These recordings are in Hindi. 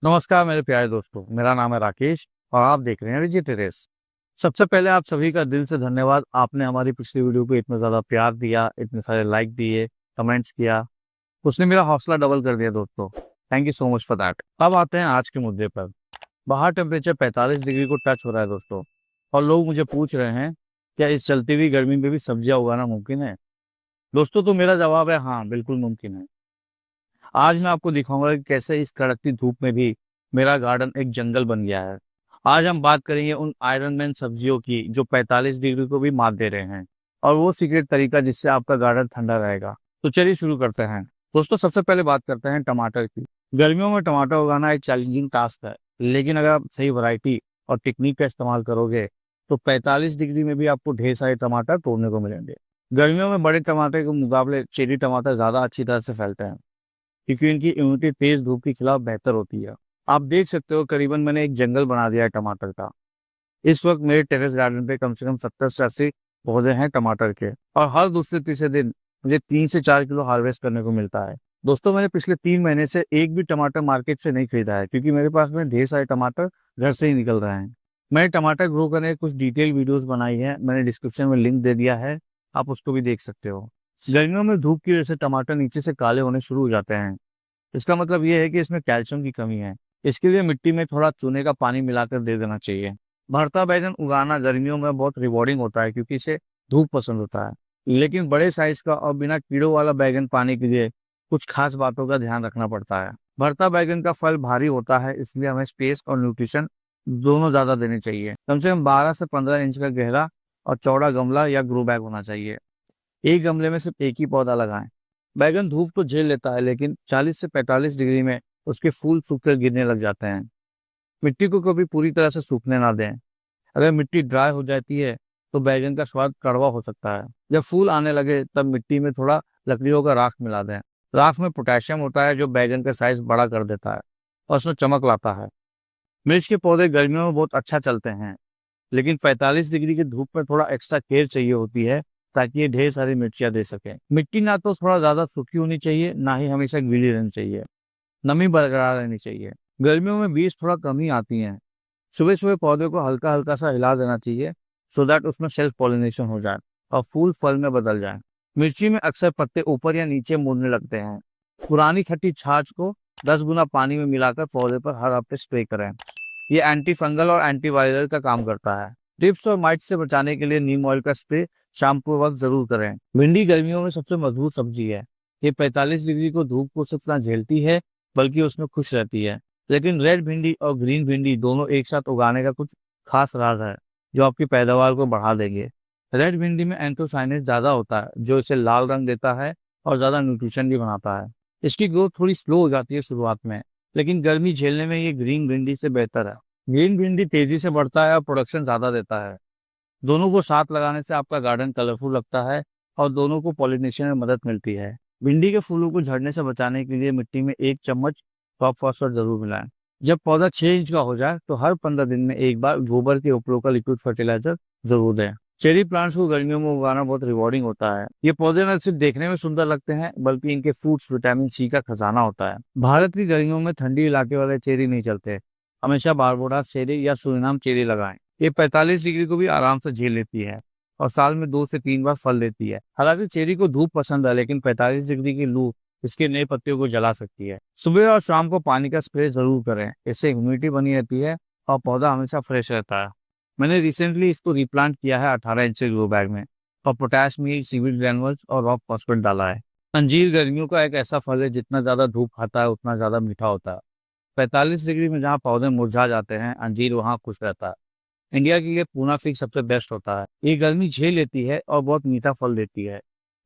नमस्कार मेरे प्यारे दोस्तों, मेरा नाम है राकेश और आप देख रहे हैं रिजी टेरेस। सबसे पहले आप सभी का दिल से धन्यवाद। आपने हमारी पिछली वीडियो को इतना ज़्यादा प्यार दिया, इतने सारे लाइक दिए, कमेंट्स किया, उसने मेरा हौसला डबल कर दिया दोस्तों। Thank you so much for that. अब आते हैं आज के मुद्दे पर। बाहर टेम्परेचर 45 डिग्री को टच हो रहा है दोस्तों, और लोग मुझे पूछ रहे हैं क्या इस चलती हुई गर्मी में भी सब्जियां उगाना मुमकिन है। दोस्तों, तो मेरा जवाब है हाँ, बिल्कुल मुमकिन है। आज मैं आपको दिखाऊंगा कि कैसे इस कड़कती धूप में भी मेरा गार्डन एक जंगल बन गया है। आज हम बात करेंगे उन आयरन मैन सब्जियों की जो 45 डिग्री को भी मात दे रहे हैं, और वो सीक्रेट तरीका जिससे आपका गार्डन ठंडा रहेगा। तो चलिए शुरू करते हैं। दोस्तों, सबसे पहले बात करते हैं टमाटर की। गर्मियों में टमाटर उगाना एक चैलेंजिंग टास्क है, लेकिन अगर आप सही वैरायटी और टेक्निक का इस्तेमाल करोगे तो 45 डिग्री में भी आपको ढेर सारे टमाटर तोड़ने को मिलेंगे। गर्मियों में बड़े टमाटर के मुकाबले चेरी टमाटर ज्यादा अच्छी तरह से फैलते हैं, क्योंकि इनकी इम्यूनिटी तेज धूप के खिलाफ बेहतर होती है। आप देख सकते हो, करीबन मैंने एक जंगल बना दिया है टमाटर का। इस वक्त मेरे टेरेस गार्डन पे कम से कम 70 से 80 पौधे हैं टमाटर के, और हर दूसरे तीसरे दिन मुझे 3 से 4 किलो हार्वेस्ट करने को मिलता है। दोस्तों, मैंने पिछले 3 महीने से एक भी टमाटर मार्केट से नहीं खरीदा है, क्योंकि मेरे पास में ढेर सारे टमाटर घर से ही निकल रहे हैं। मैंने टमाटर ग्रो करने की कुछ डिटेल वीडियोस बनाई है, मैंने डिस्क्रिप्शन में लिंक दे दिया है, आप उसको भी देख सकते हो। गर्मियों में धूप की वजह से टमाटर नीचे से काले होने शुरू हो जाते हैं। इसका मतलब ये है कि इसमें कैल्शियम की कमी है। इसके लिए मिट्टी में थोड़ा चूने का पानी मिलाकर दे देना चाहिए। भरता बैंगन उगाना गर्मियों में बहुत रिवॉर्डिंग होता है, क्योंकि इसे धूप पसंद होता है। लेकिन बड़े साइज का और बिना कीड़ों वाला बैंगन पाने के लिए कुछ खास बातों का ध्यान रखना पड़ता है। भरता बैंगन का फल भारी होता है, इसलिए हमें स्पेस और न्यूट्रिशन दोनों ज्यादा देने चाहिए। कम से कम 12 से 15 इंच का गहरा और चौड़ा गमला या ग्रो बैग होना चाहिए। एक गमले में सिर्फ एक ही पौधा लगाएं। बैगन धूप तो झेल लेता है, लेकिन 40 से 45 डिग्री में उसके फूल सूखकर गिरने लग जाते हैं। मिट्टी को कभी पूरी तरह से सूखने ना दें। अगर मिट्टी ड्राई हो जाती है तो बैगन का स्वाद कड़वा हो सकता है। जब फूल आने लगे तब मिट्टी में थोड़ा लकड़ियों का राख मिला दें। राख में पोटेशियम होता है जो बैगन का साइज बड़ा कर देता है और उसमें चमक लाता है। मिर्च के पौधे गर्मियों में बहुत अच्छा चलते हैं, लेकिन 45 डिग्री की धूप में थोड़ा एक्स्ट्रा केयर चाहिए होती है, ताकि ये ढेर सारी मिर्चियां दे सके। मिट्टी ना तो थोड़ा ज्यादा सूखी होनी चाहिए, ना ही हमेशा गीली रहनी चाहिए। नमी बरकरार रहनी चाहिए। गर्मियों में बीज थोड़ा कम ही आती हैं। सुबह सुबह पौधे को हल्का हल्का सा हिला देना चाहिए, सो दैट उसमें सेल्फ पॉलिनेशन हो जाए और फूल फल में बदल जाए। मिर्ची में अक्सर पत्ते ऊपर या नीचे मुड़ने लगते हैं। पुरानी खट्टी छाछ को 10 गुना पानी में मिलाकर पौधे पर हर हफ्ते स्प्रे करें। ये एंटी फंगल और एंटीवायरल का काम करता है। टिप्स और माइट से बचाने के लिए नीम ऑयल का स्प्रे शाम को वक्त जरूर करें। भिंडी गर्मियों में सबसे मजबूत सब्जी है। ये 45 डिग्री को धूप को सिर्फ ना झेलती है, बल्कि उसमें खुश रहती है। लेकिन रेड भिंडी और ग्रीन भिंडी दोनों एक साथ उगाने का कुछ खास राज है, जो आपकी पैदावार को बढ़ा देंगे। रेड भिंडी में एंथोसाइनिन ज्यादा होता है, जो इसे लाल रंग देता है और ज्यादा न्यूट्रिशन भी बनाता है। इसकी ग्रोथ थोड़ी स्लो हो जाती है शुरुआत में, लेकिन गर्मी झेलने में ये ग्रीन भिंडी से बेहतर है। ग्रीन भिंडी तेजी से बढ़ता है और प्रोडक्शन ज्यादा देता है। दोनों को साथ लगाने से आपका गार्डन कलरफुल लगता है और दोनों को पॉलिनेशन में मदद मिलती है। भिंडी के फूलों को झड़ने से बचाने के लिए मिट्टी में 1 चम्मच टॉप फॉस्फेट जरूर मिलाएं। जब पौधा 6 इंच का हो जाए तो हर 15 दिन में एक बार गोबर के उपयोग का लिक्विड फर्टिलाइजर जरूर दें। चेरी प्लांट्स को गर्मियों में उगाना बहुत रिवॉर्डिंग होता है। ये पौधे न सिर्फ देखने में सुंदर लगते हैं, बल्कि इनके फ्रूट्स विटामिन सी का खजाना होता है। भारत की गर्मियों में ठंडी इलाके वाले चेरी नहीं चलते। हमेशा बारबोडास चेरी या सूरीनाम चेरी लगाएं। ये 45 डिग्री को भी आराम से झेल लेती है और साल में 2 से 3 बार फल देती है। हालांकि चेरी को धूप पसंद है, लेकिन 45 डिग्री की लू इसके नए पत्तियों को जला सकती है। सुबह और शाम को पानी का स्प्रे जरूर करें, इससे ह्यूमिडिटी बनी रहती है और पौधा हमेशा फ्रेश रहता है। मैंने रिसेंटली इसको रिप्लांट किया है 18 इंच के ग्रो बैग में, और पोटैश में सीवीड ग्रैनुअल्स और रॉक फॉस्फेट डाला है। अंजीर गर्मियों का एक ऐसा फल है, जितना ज्यादा धूप खाता है उतना ज्यादा मीठा होता है। 45 डिग्री में जहाँ पौधे मुरझा जाते हैं, अंजीर वहाँ खुश रहता है। इंडिया के लिए पूना फिग सबसे बेस्ट होता है। ये गर्मी झेल लेती है और बहुत मीठा फल देती है।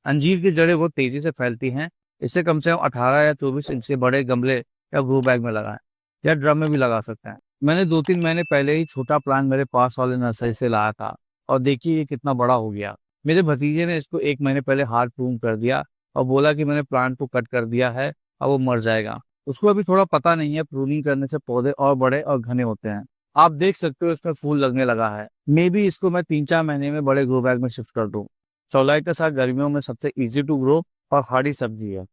अंजीर की जड़ें बहुत तेजी से फैलती हैं। इसे कम से कम 18 या 24 इंच के बड़े गमले या ग्रो बैग में लगाएं, या ड्रम में भी लगा सकते हैं। मैंने 2-3 महीने पहले ही छोटा प्लांट मेरे पास वाले नर्सरी से लाया था, और देखिए ये कितना बड़ा हो गया। मेरे भतीजे ने इसको 1 महीने पहले हार्ड प्रून कर दिया और बोला कि मैंने प्लांट को कट कर दिया है, अब वो मर जाएगा। उसको अभी थोड़ा पता नहीं है, प्रूनिंग करने से पौधे और बड़े और घने होते हैं। आप देख सकते हो इसमें फूल लगने लगा है। मे बी इसको मैं 3-4 महीने में बड़े ग्रो बैग में शिफ्ट कर दूं। चौलाई के साथ गर्मियों में सबसे इजी टू ग्रो और हार्डी सब्जी है।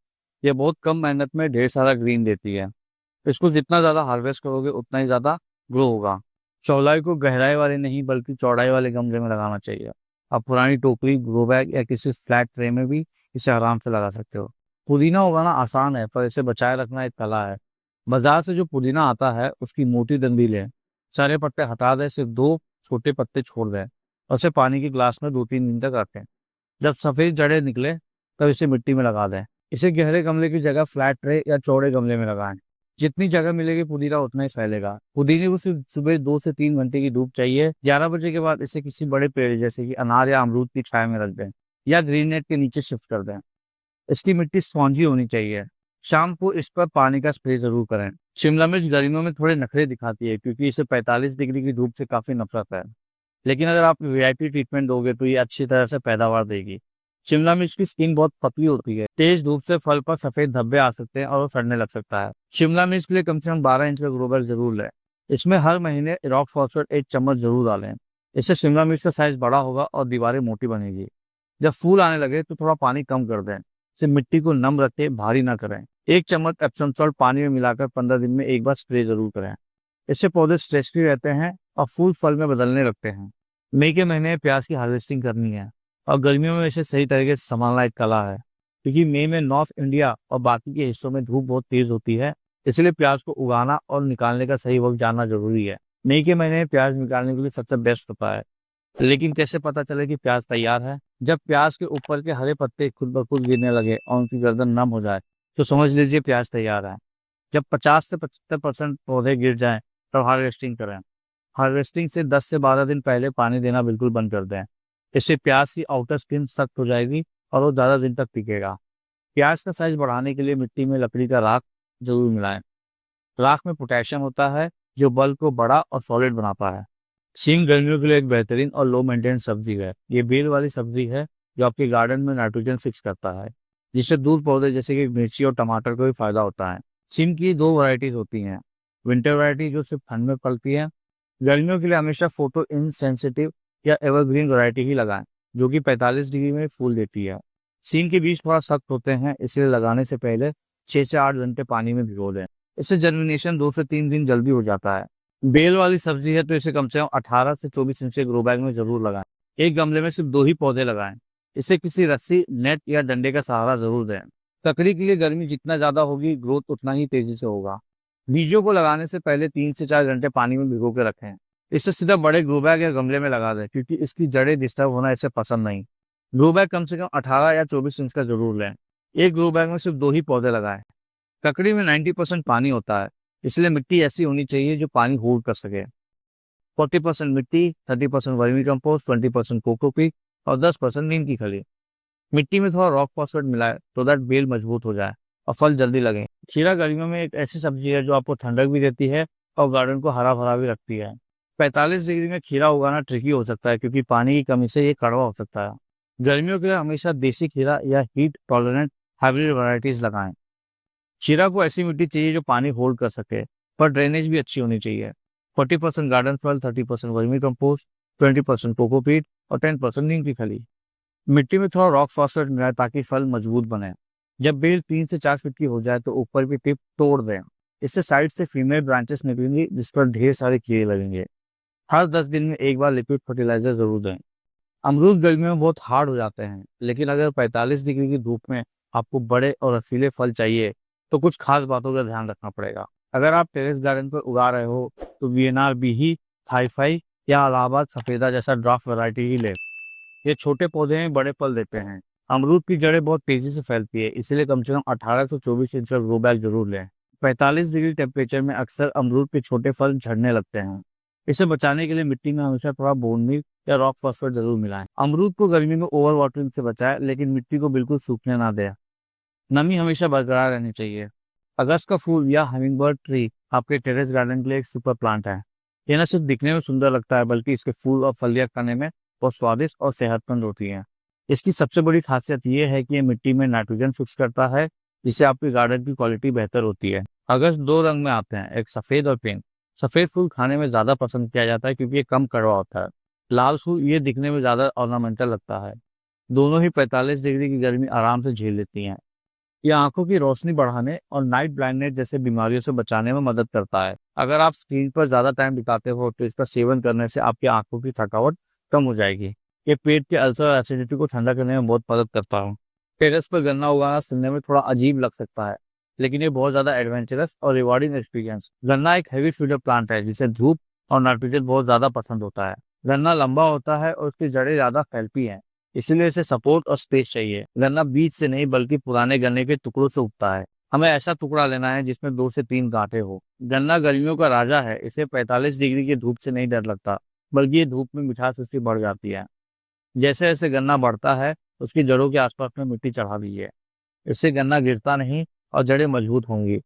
ये बहुत कम मेहनत में ढेर सारा ग्रीन देती है। इसको जितना ज़्यादा हार्वेस्ट करोगे उतना ही ज़्यादा ग्रो होगा। चौलाई को गहराई वाले नहीं बल्कि चौड़ाई वाले गमले में लगाना चाहिए। आप पुरानी टोकरी, ग्रो बैग या किसी फ्लैट ट्रे में भी इसे आराम से लगा सकते हो। पुदीना उगाना आसान है पर इसे बचाए रखना एक कला है। बाजार से जो पुदीना आता है उसकी मोटी डंडी लें, सारे पत्ते हटा दें, सिर्फ 2 छोटे पत्ते छोड़ दें और उसे पानी के ग्लास में 2-3 दिन तक रखें। जब सफेद जड़ें निकले तब इसे मिट्टी में लगा दें। इसे गहरे गमले की जगह फ्लैट ट्रे या चौड़े गमले में लगाएं। जितनी जगह मिलेगी पुदीना उतना ही फैलेगा। पुदीने को सिर्फ सुबह 2 से 3 घंटे की धूप चाहिए। 11 बजे के बाद इसे किसी बड़े पेड़ जैसे कि अनार या अमरूद की छाया में रख दें या ग्रीन नेट के नीचे शिफ्ट कर दें। इसकी मिट्टी स्पॉन्जी होनी चाहिए। शाम को इस पर पानी का स्प्रे जरूर करें। शिमला मिर्च गर्मियों में थोड़े नखरे दिखाती है क्योंकि इसे 45 डिग्री की धूप से काफी नफरत है। लेकिन अगर आप वीआईपी ट्रीटमेंट दोगे तो ये अच्छी तरह से पैदावार देगी। शिमला मिर्च की स्किन बहुत पतली होती है। तेज धूप से फल पर सफेद धब्बे आ सकते हैं और वो सड़ने लग सकता है। शिमला मिर्च के लिए कम से कम 12 इंच का ग्रो बैग जरूर लें। इसमें हर महीने रॉक फॉस्फेट 1 चम्मच जरूर डालें। इससे शिमला मिर्च का साइज बड़ा होगा और दीवारें मोटी बनेगी। जब फूल आने लगे तो थोड़ा पानी कम कर दें। सिर्फ मिट्टी को नम रखें, भारी ना करें। 1 चम्मच एप्सम सॉल्ट पानी में मिलाकर 15 दिन में एक बार स्प्रे जरूर करें। इससे पौधे स्ट्रेस फ्री रहते हैं और फूल फल में बदलने लगते हैं। मई के महीने में प्याज की हार्वेस्टिंग करनी है और गर्मियों में इसे सही तरीके से संभालना एक कला है क्योंकि मई में नॉर्थ इंडिया और बाकी के हिस्सों में धूप बहुत तेज होती है। इसलिए प्याज को उगाना और निकालने का सही वक्त जानना जरूरी है। मई के महीने में प्याज निकालने के लिए सबसे बेस्ट होता है। लेकिन कैसे पता चले कि प्याज तैयार है? जब प्याज के ऊपर के हरे पत्ते खुद ब खुद गिरने लगे और उनकी गर्दन नम हो जाए तो समझ लीजिए प्याज तैयार है। जब 50 से 75% पौधे गिर जाएं तब हार्वेस्टिंग करें। हार्वेस्टिंग से 10 से 12 दिन पहले पानी देना बिल्कुल बंद कर दें। इससे प्याज की आउटर स्किन सख्त हो जाएगी और वो ज़्यादा दिन तक टिकेगा। प्याज का साइज बढ़ाने के लिए मिट्टी में लकड़ी का राख जरूर मिलाएं। राख में पोटेशियम होता है जो बल्ब को बड़ा और सॉलिड बनाता है। सीम गर्मियों के लिए एक बेहतरीन और लो मेंटेनेंस सब्जी है। ये बेल वाली सब्जी है जो आपके गार्डन में नाइट्रोजन फिक्स करता है, जिससे दूर पौधे जैसे कि मिर्ची और टमाटर को भी फायदा होता है। सीम की 2 वैरायटीज होती हैं। विंटर वैरायटी जो सिर्फ ठंड में फलती है। गर्मियों के लिए हमेशा फोटो इनसेंसिटिव या एवरग्रीन वैरायटी ही लगाएं जो कि 45 डिग्री में फूल देती है। सीम के बीज थोड़ा सख्त होते हैं इसलिए लगाने से पहले 6 से 8 घंटे पानी में भिगो दें। इससे जर्मिनेशन 2 से 3 दिन जल्दी हो जाता है। बेल वाली सब्जी है तो इसे कम से कम 18 से 24 इंच के ग्रो बैग में जरूर लगाएं। एक गमले में सिर्फ 2 ही पौधे लगाएं। इसे किसी रस्सी, नेट या डंडे का सहारा जरूर दें। ककड़ी के लिए गर्मी जितना ज्यादा होगी ग्रोथ उतना ही तेजी से होगा। बीजों को लगाने से पहले 3 से 4 घंटे पानी में भिगो के रखें। इसे सीधा बड़े ग्रो बैग या गमले में लगा दें क्योंकि इसकी जड़ें डिस्टर्ब होना इसे पसंद नहीं। ग्रो बैग कम से कम 18 या 24 इंच का जरूर लें। एक ग्रो बैग में सिर्फ 2 ही पौधे लगाएं। ककड़ी में 90% पानी होता है इसलिए मिट्टी ऐसी होनी चाहिए जो पानी होल्ड कर सके। 40% मिट्टी, 30% वर्मी कंपोस्ट, 20% कोकोपीट और 10% नीम की खली। मिट्टी में थोड़ा रॉक फॉस्फेट मिलाए तो दैट बेल मजबूत हो जाए और फल जल्दी लगे। खीरा गर्मियों में एक ऐसी सब्जी है जो आपको ठंडक भी देती है और गार्डन को हरा भरा भी रखती है। 45 डिग्री में खीरा उगाना ट्रिकी हो सकता है क्योंकि पानी की कमी से ये कड़वा हो सकता है। गर्मियों के लिए हमेशा देसी खीरा या हीट टॉलरेंट हाइब्रिड वैरायटीज लगाएं। खीरा को ऐसी मिट्टी चाहिए जो पानी होल्ड कर सके पर ड्रेनेज भी अच्छी होनी चाहिए। 40% garden soil, 30% vermi compost, 20% cocopeat और 10% नीम की खली। मिट्टी में थोड़ा रॉक फॉस्फेट मिलाएं ताकि फल मजबूत बने। जब बेल 3 से 4 फीट की हो जाए तो ऊपर की टिप तोड़ दें। इससे साइड से फीमेल ब्रांचेस निकलेंगी जिस पर ढेर सारे कीड़े लगेंगे। हर 10 दिन में एक बार लिक्विड फर्टिलाइजर जरूर दें। अमरूद गर्मियों में बहुत हार्ड हो जाते हैं लेकिन अगर 45 डिग्री की धूप में आपको बड़े और रसीले फल चाहिए तो कुछ खास बातों का ध्यान रखना पड़ेगा। अगर आप टेरेस गार्डन पर उगा रहे हो तो वीएनआर बीही, थाईफाई या इलाहाबाद सफेदा जैसा ड्राफ्ट वैरायटी ही ले। ये छोटे पौधे हैं, बड़े फल देते हैं। अमरूद की जड़ें बहुत तेजी से फैलती है इसलिए कम से कम 18 से 24 इंच का ग्रो बैग जरूर लें। 45 डिग्री टेम्परेचर में अक्सर अमरूद के छोटे फल झड़ने लगते हैं। इसे बचाने के लिए मिट्टी में हमेशा थोड़ा बोन मील या रॉक फॉस्फेट जरूर मिलाएं। अमरूद को गर्मी में ओवर वाटरिंग से बचाएं लेकिन मिट्टी को बिल्कुल सूखने ना दें। नमी हमेशा बरकरार रहनी चाहिए। अगस्त का फूल या हमिंग बर्ड ट्री आपके टेरेस गार्डन के लिए एक सुपर प्लांट है। यह न सिर्फ दिखने में सुंदर लगता है बल्कि इसके फूल और फलियां खाने में बहुत स्वादिष्ट और सेहतमंद होती हैं। इसकी सबसे बड़ी खासियत यह है कि ये मिट्टी में नाइट्रोजन फिक्स करता है जिससे आपके गार्डन की क्वालिटी बेहतर होती है। अगस्त 2 रंग में आते हैं, एक सफेद और पिंक। सफेद फूल खाने में ज्यादा पसंद किया जाता है क्योंकि ये कम कड़वा होता है। लाल फूल ये दिखने में ज्यादा ऑर्नामेंटल लगता है। दोनों ही 45 डिग्री की गर्मी आराम से झेल लेती हैं। ये आंखों की रोशनी बढ़ाने और नाइट ब्लाइंडनेस जैसे बीमारियों से बचाने में मदद करता है। अगर आप स्क्रीन पर ज्यादा टाइम बिताते हो तो इसका सेवन करने से आपकी आंखों की थकावट कम हो जाएगी। ये पेट के अल्सर और एसिडिटी को ठंडा करने में बहुत मदद करता है। टेरेस पर गन्ना उगाना सुनने में थोड़ा अजीब लग सकता है, लेकिन ये बहुत ज्यादा एडवेंचरस और रिवॉर्डिंग एक्सपीरियंस। गन्ना एक हैवी फीडर प्लांट है जिसे धूप और नाइट्रोजन बहुत ज्यादा पसंद होता है। गन्ना लंबा होता है और उसकी जड़ें ज्यादा फैलती हैं, इसीलिए इसे सपोर्ट और स्पेस चाहिए। गन्ना बीज से नहीं बल्कि पुराने गन्ने के टुकड़ों से उगता है। हमें ऐसा टुकड़ा लेना है जिसमें 2 से 3 गांठें हो। गन्ना गर्मियों का राजा है, इसे 45 डिग्री की धूप से नहीं डर लगता, बल्कि ये धूप में मिठास उसकी बढ़ जाती है। जैसे जैसे गन्ना बढ़ता है, उसकी जड़ों के आसपास में मिट्टी चढ़ा दी है, इससे गन्ना गिरता नहीं और जड़ें मजबूत होंगी।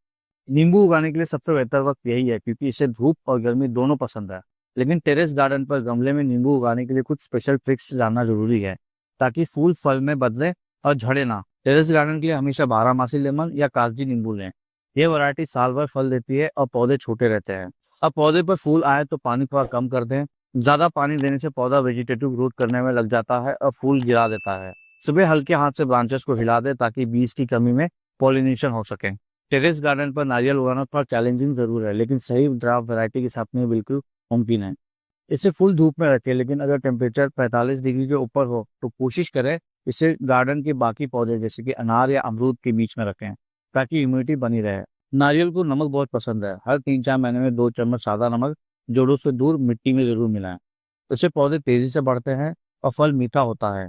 नींबू उगाने के लिए सबसे बेहतर वक्त यही है, क्योंकि इसे धूप और गर्मी दोनों पसंद है। लेकिन टेरेस गार्डन पर गमले में नींबू उगाने के लिए कुछ स्पेशल ट्रिक्स जानना जरूरी है, ताकि फूल फल में बदले और झड़े ना। टेरेस गार्डन के लिए हमेशा बारहमासी लेमन या कागजी नींबू लें। ये वैरायटी साल भर फल देती है और पौधे छोटे रहते हैं। अब पौधे पर फूल आए तो पानी थोड़ा कम कर दें। ज्यादा पानी देने से पौधा वेजिटेटिव ग्रोथ करने में लग जाता है और फूल गिरा देता है। सुबह हल्के हाथ से ब्रांचेस को हिला दें ताकि बीज की कमी में पॉलिनेशन हो सके। टेरेस गार्डन पर नारियल उगाना थोड़ा चैलेंजिंग जरूर है, लेकिन सही ड्राफ्ट वैरायटी के साथ में बिल्कुल मुमकिन है। इसे फुल धूप में रखें, लेकिन अगर टेम्परेचर 45 डिग्री के ऊपर हो तो कोशिश करें इसे गार्डन के बाकी पौधे जैसे कि अनार या अमरूद के बीच में रखें, ताकि ह्यूमिडिटी बनी रहे। नारियल को नमक बहुत पसंद है। हर 3-4 महीने में 2 चम्मच सादा नमक जोड़ों से दूर मिट्टी में जरूर मिलाएं। इससे पौधे तेजी से बढ़ते हैं और फल मीठा होता है।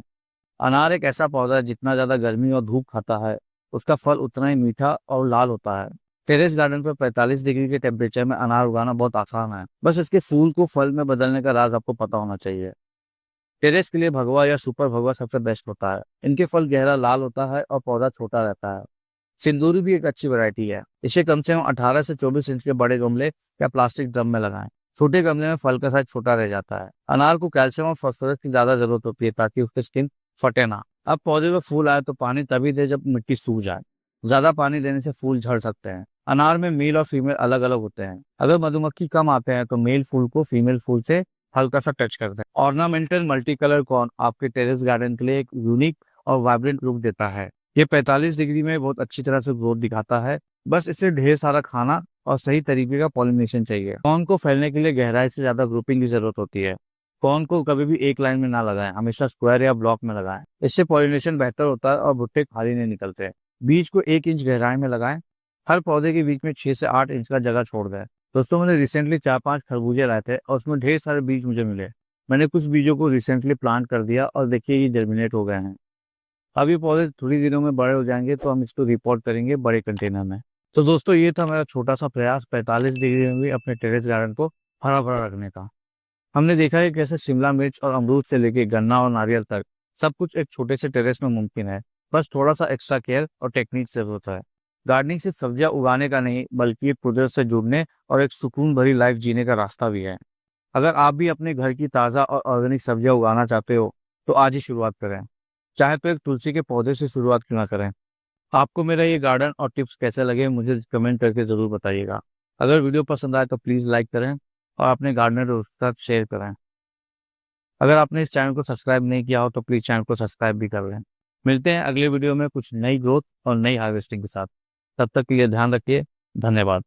अनार एक ऐसा पौधा है, जितना ज्यादा गर्मी और धूप खाता है उसका फल उतना ही मीठा और लाल होता है। टेरेस गार्डन पर 45 डिग्री के टेम्परेचर में अनार उगाना बहुत आसान है, बस इसके फूल को फल में बदलने का राज आपको पता होना चाहिए। टेरेस के लिए भगवा या सुपर भगवा सबसे बेस्ट होता है। इनके फल गहरा लाल होता है और पौधा छोटा रहता है। सिंदूरी भी एक अच्छी वैरायटी है। इसे कम से कम 18 से 24 इंच के बड़े गमले या प्लास्टिक ड्रम में लगाएं। छोटे गमले में फल का साइज छोटा रह जाता है। अनार को कैल्शियम और फास्फोरस की ज्यादा जरूरत होती है, ताकि उसकी स्किन फटे ना। अब पौधे में फूल आए तो पानी तभी दे जब मिट्टी सूख जाए। ज्यादा पानी देने से फूल झड़ सकते हैं। अनार में मेल और फीमेल अलग अलग होते हैं। अगर मधुमक्खी कम आते हैं तो मेल फूल को फीमेल फूल से हल्का सा टच करते हैं। ऑर्नामेंटल मल्टी कलर कॉर्न आपके टेरेस गार्डन के लिए एक यूनिक और वाइब्रेंट लुक देता है। ये 45 डिग्री में बहुत अच्छी तरह से ग्रोथ दिखाता है। बस इसे ढेर सारा खाना और सही तरीके का पॉलिनेशन चाहिए। कॉर्न को फैलने के लिए गहराई से ज्यादा ग्रुपिंग की जरूरत होती है। कॉर्न को कभी भी एक लाइन में ना लगाएं, हमेशा स्क्वायर या ब्लॉक में लगाएं। इससे पॉलिनेशन बेहतर होता है और भुट्टे खाली नहीं निकलते। बीज को 1 इंच गहराई में लगाएं। हर पौधे के बीच में 6 से 8 इंच का जगह छोड़ दें। दोस्तों, मैंने रिसेंटली 4-5 खरबूजे लाए थे और उसमें ढेर सारे बीज मुझे मिले। मैंने कुछ बीजों को रिसेंटली प्लांट कर दिया और देखिए ये जर्मिनेट हो गए हैं। अब ये पौधे थोड़ी दिनों में बड़े हो जाएंगे तो हम इसको रिपोर्ट करेंगे बड़े कंटेनर में। तो दोस्तों, ये था मेरा छोटा सा प्रयास 45 डिग्री में भी अपने टेरेस गार्डन को हरा भरा रखने का। हमने देखा है कैसे शिमला मिर्च और अमरूद से लेके गन्ना और नारियल तक सब कुछ एक छोटे से टेरेस में मुमकिन है। बस थोड़ा सा एक्स्ट्रा केयर और टेक्निक की जरूरत है। गार्डनिंग सिर्फ सब्जियां उगाने का नहीं, बल्कि एक कुदरत से जुड़ने और एक सुकून भरी लाइफ जीने का रास्ता भी है। अगर आप भी अपने घर की ताज़ा और ऑर्गेनिक सब्जियां उगाना चाहते हो तो आज ही शुरुआत करें। चाहे तो एक तुलसी के पौधे से शुरुआत क्यों ना करें। आपको मेरा ये गार्डन और टिप्स कैसे लगे मुझे कमेंट करके ज़रूर बताइएगा। अगर वीडियो पसंद आए तो प्लीज़ लाइक करें और अपने गार्डनर दोस्तों के साथ शेयर करें। अगर आपने इस चैनल को सब्सक्राइब नहीं किया हो तो प्लीज़ चैनल को सब्सक्राइब भी कर लें। मिलते हैं अगले वीडियो में कुछ नई ग्रोथ और नई हार्वेस्टिंग के साथ। तब तक के लिए ध्यान रखिए। धन्यवाद।